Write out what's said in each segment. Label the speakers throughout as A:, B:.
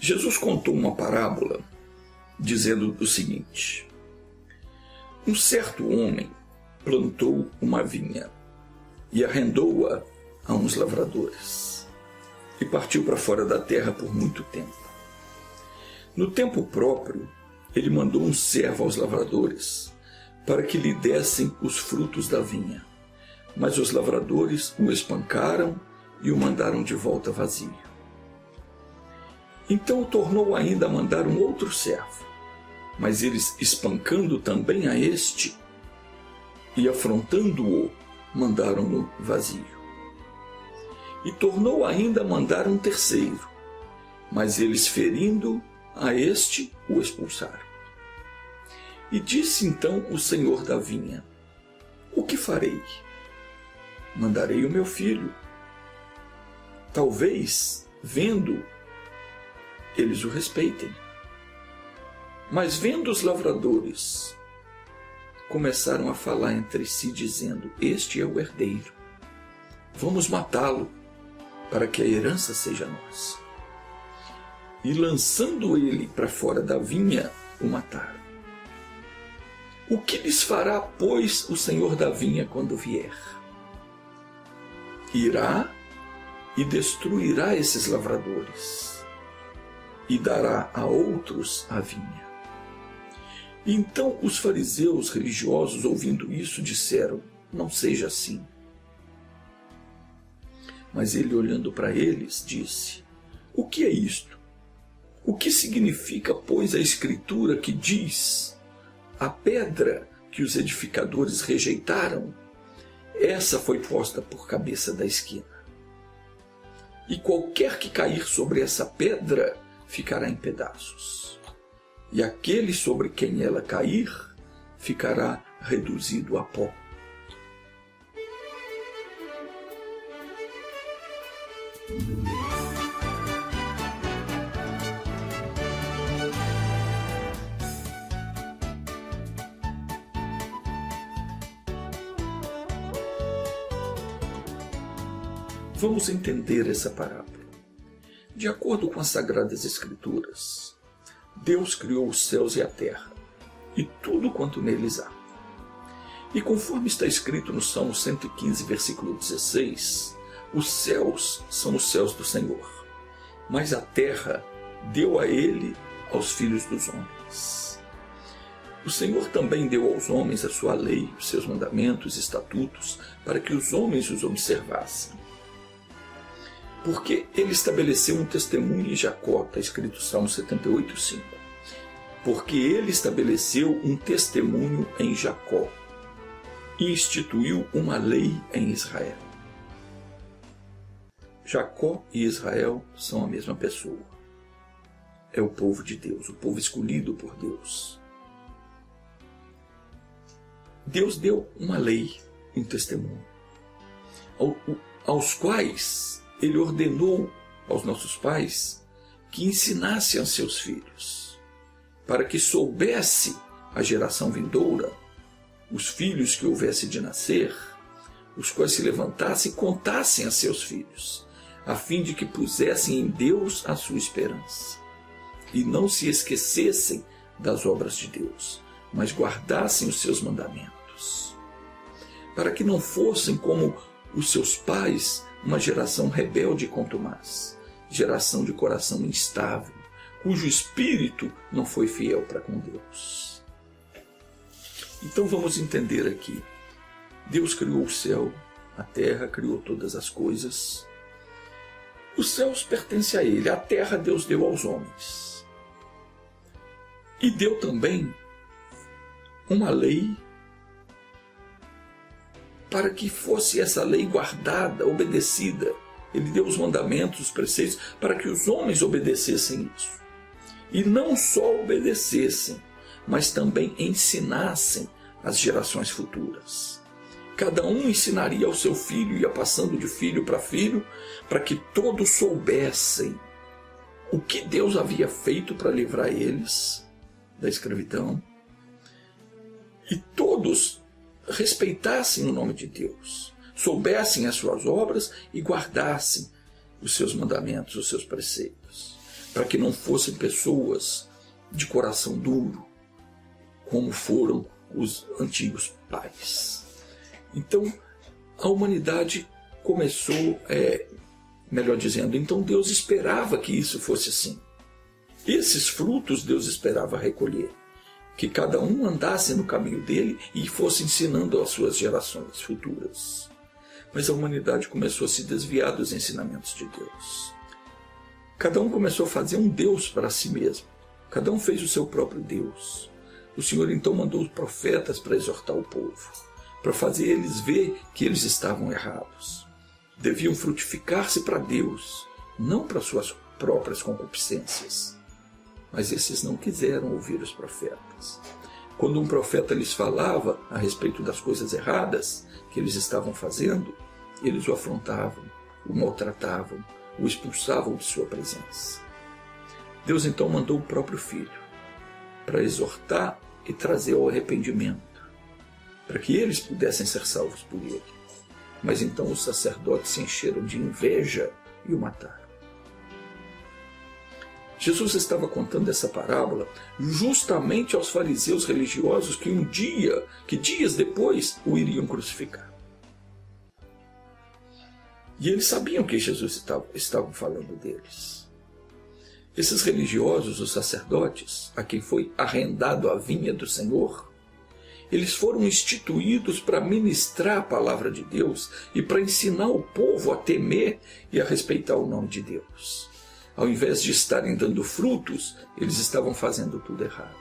A: Jesus contou uma parábola dizendo o seguinte: um certo homem plantou uma vinha e arrendou-a a uns lavradores e partiu para fora da terra por muito tempo. No tempo próprio, ele mandou um servo aos lavradores para que lhe dessem os frutos da vinha, mas os lavradores o espancaram e o mandaram de volta vazio. Então tornou ainda a mandar um outro servo, mas eles, espancando também a este e afrontando-o, mandaram-no vazio. E tornou ainda a mandar um terceiro, mas eles, ferindo a este, o expulsaram. E disse então o senhor da vinha: o que farei? Mandarei o meu filho. Talvez, vendo, eles o respeitem. Mas vendo os lavradores, começaram a falar entre si, dizendo: este é o herdeiro. Vamos matá-lo, para que a herança seja nossa. E lançando ele para fora da vinha, o mataram. O que lhes fará, pois, o senhor da vinha quando vier? Irá e destruirá esses lavradores, e dará a outros a vinha. Então os fariseus religiosos, ouvindo isso, disseram: não seja assim. Mas ele, olhando para eles, disse: o que é isto? O que significa, pois, a escritura que diz: a pedra que os edificadores rejeitaram, essa foi posta por cabeça da esquina. E qualquer que cair sobre essa pedra ficará em pedaços, e aquele sobre quem ela cair ficará reduzido a pó. Vamos entender essa parábola. De acordo com as Sagradas Escrituras, Deus criou os céus e a terra, e tudo quanto neles há. E conforme está escrito no Salmo 115, versículo 16, os céus são os céus do Senhor, mas a terra deu a ele, aos filhos dos homens. O Senhor também deu aos homens a sua lei, os seus mandamentos e estatutos, para que os homens os observassem. Porque ele estabeleceu um testemunho em Jacó, está escrito Salmo 78, 5. Porque ele estabeleceu um testemunho em Jacó e instituiu uma lei em Israel. Jacó e Israel são a mesma pessoa. É o povo de Deus, o povo escolhido por Deus. Deus deu uma lei, um testemunho, aos quais ele ordenou aos nossos pais que ensinassem a seus filhos, para que soubesse a geração vindoura, os filhos que houvesse de nascer, os quais se levantassem e contassem a seus filhos, a fim de que pusessem em Deus a sua esperança, e não se esquecessem das obras de Deus, mas guardassem os seus mandamentos, para que não fossem como os seus pais, uma geração rebelde e contumaz, geração de coração instável, cujo espírito não foi fiel para com Deus. Então vamos entender aqui. Deus criou o céu, a terra, criou todas as coisas. Os céus pertencem a ele, a terra Deus deu aos homens. E deu também uma lei para que fosse essa lei guardada, obedecida. Ele deu os mandamentos, os preceitos, para que os homens obedecessem isso. E não só obedecessem, mas também ensinassem às gerações futuras. Cada um ensinaria ao seu filho, ia passando de filho para filho, para que todos soubessem o que Deus havia feito para livrar eles da escravidão. E todos respeitassem o nome de Deus, soubessem as suas obras e guardassem os seus mandamentos, os seus preceitos. para que não fossem pessoas de coração duro, como foram os antigos pais. Então, a humanidade começou, melhor dizendo, então Deus esperava que isso fosse assim. Esses frutos Deus esperava recolher, que cada um andasse no caminho dele e fosse ensinando às suas gerações futuras. Mas a humanidade começou a se desviar dos ensinamentos de Deus. Cada um começou a fazer um Deus para si mesmo. Cada um fez o seu próprio Deus. O Senhor então mandou os profetas para exortar o povo, para fazer eles ver que eles estavam errados. Deviam frutificar-se para Deus, não para suas próprias concupiscências. Mas esses não quiseram ouvir os profetas. Quando um profeta lhes falava a respeito das coisas erradas que eles estavam fazendo, eles o afrontavam, o maltratavam, o expulsavam de sua presença. Deus então mandou o próprio Filho para exortar e trazer ao arrependimento, para que eles pudessem ser salvos por ele. Mas então os sacerdotes se encheram de inveja e o mataram. Jesus estava contando essa parábola justamente aos fariseus religiosos que dias depois, o iriam crucificar. E eles sabiam que Jesus estava falando deles. Esses religiosos, os sacerdotes, a quem foi arrendado a vinha do Senhor, eles foram instituídos para ministrar a palavra de Deus e para ensinar o povo a temer e a respeitar o nome de Deus. Ao invés de estarem dando frutos, eles estavam fazendo tudo errado.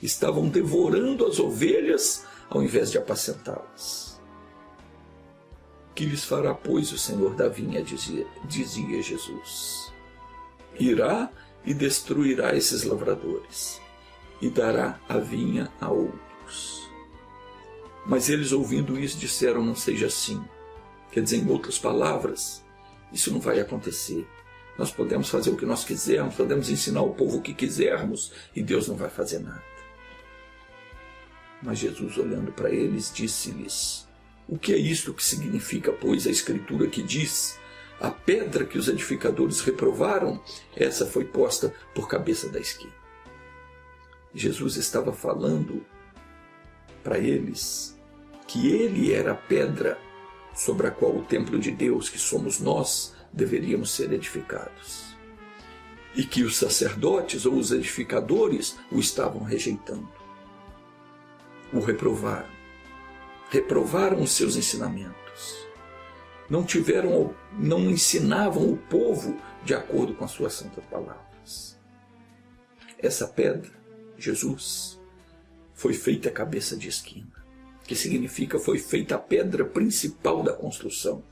A: Estavam devorando as ovelhas ao invés de apacentá-las. Que lhes fará, pois, o Senhor da vinha, dizia Jesus. Irá e destruirá esses lavradores, e dará a vinha a outros. Mas eles, ouvindo isso, disseram: não seja assim. Quer dizer, em outras palavras, isso não vai acontecer. Nós podemos fazer o que nós quisermos, podemos ensinar o povo o que quisermos, e Deus não vai fazer nada. Mas Jesus, olhando para eles, disse-lhes: o que é isto que significa, pois, a Escritura que diz: a pedra que os edificadores reprovaram, essa foi posta por cabeça da esquina? Jesus estava falando para eles que ele era a pedra sobre a qual o templo de Deus, que somos nós, deveríamos ser edificados. E que os sacerdotes ou os edificadores o estavam rejeitando. O reprovaram. Reprovaram os seus ensinamentos. Não ensinavam o povo de acordo com as suas santas palavras. Essa pedra, Jesus, foi feita a cabeça de esquina, que significa foi feita a pedra principal da construção.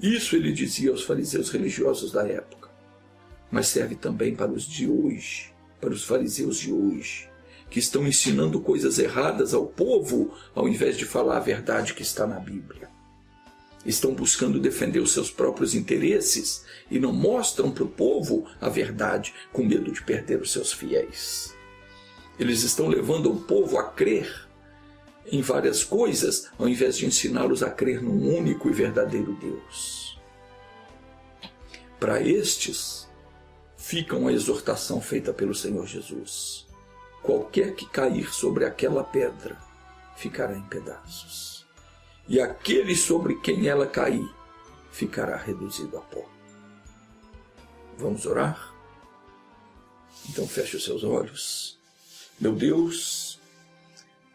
A: Isso ele dizia aos fariseus religiosos da época, mas serve também para os de hoje, para os fariseus de hoje, que estão ensinando coisas erradas ao povo ao invés de falar a verdade que está na Bíblia. Estão buscando defender os seus próprios interesses e não mostram para o povo a verdade com medo de perder os seus fiéis. Eles estão levando o povo a crer em várias coisas, ao invés de ensiná-los a crer num único e verdadeiro Deus. Para estes, fica uma exortação feita pelo Senhor Jesus: qualquer que cair sobre aquela pedra ficará em pedaços, e aquele sobre quem ela cair ficará reduzido a pó. Vamos orar? Então feche os seus olhos. Meu Deus,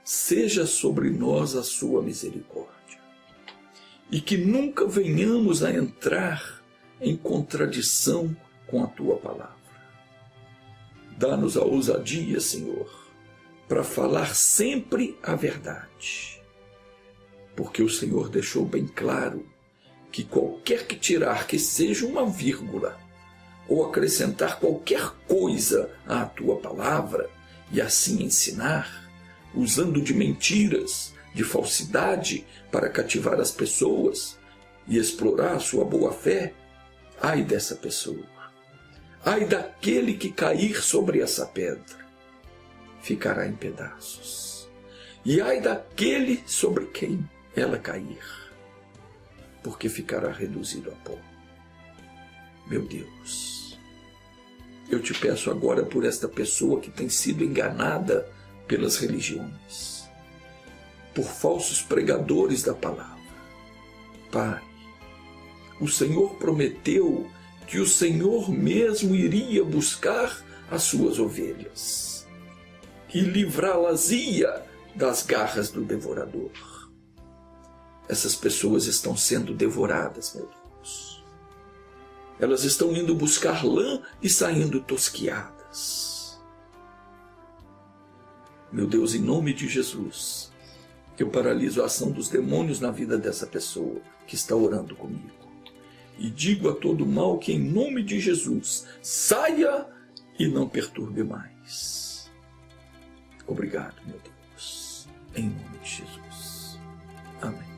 A: seja sobre nós a sua misericórdia, e que nunca venhamos a entrar em contradição com a tua palavra. Dá-nos a ousadia, Senhor, para falar sempre a verdade, porque o Senhor deixou bem claro que qualquer que tirar que seja uma vírgula ou acrescentar qualquer coisa à tua palavra e assim ensinar, usando de mentiras, de falsidade para cativar as pessoas e explorar a sua boa-fé, ai dessa pessoa, ai daquele que cair sobre essa pedra, ficará em pedaços, e ai daquele sobre quem ela cair, porque ficará reduzido a pó. Meu Deus, eu te peço agora por esta pessoa que tem sido enganada pelas religiões, por falsos pregadores da palavra. Pai, o Senhor prometeu que o Senhor mesmo iria buscar as suas ovelhas e livrá-las-ia das garras do devorador. Essas pessoas estão sendo devoradas, meu Deus. Elas estão indo buscar lã e saindo tosquiadas. Meu Deus, em nome de Jesus, eu paraliso a ação dos demônios na vida dessa pessoa que está orando comigo. E digo a todo mal que, em nome de Jesus, saia e não perturbe mais. Obrigado, meu Deus. Em nome de Jesus. Amém.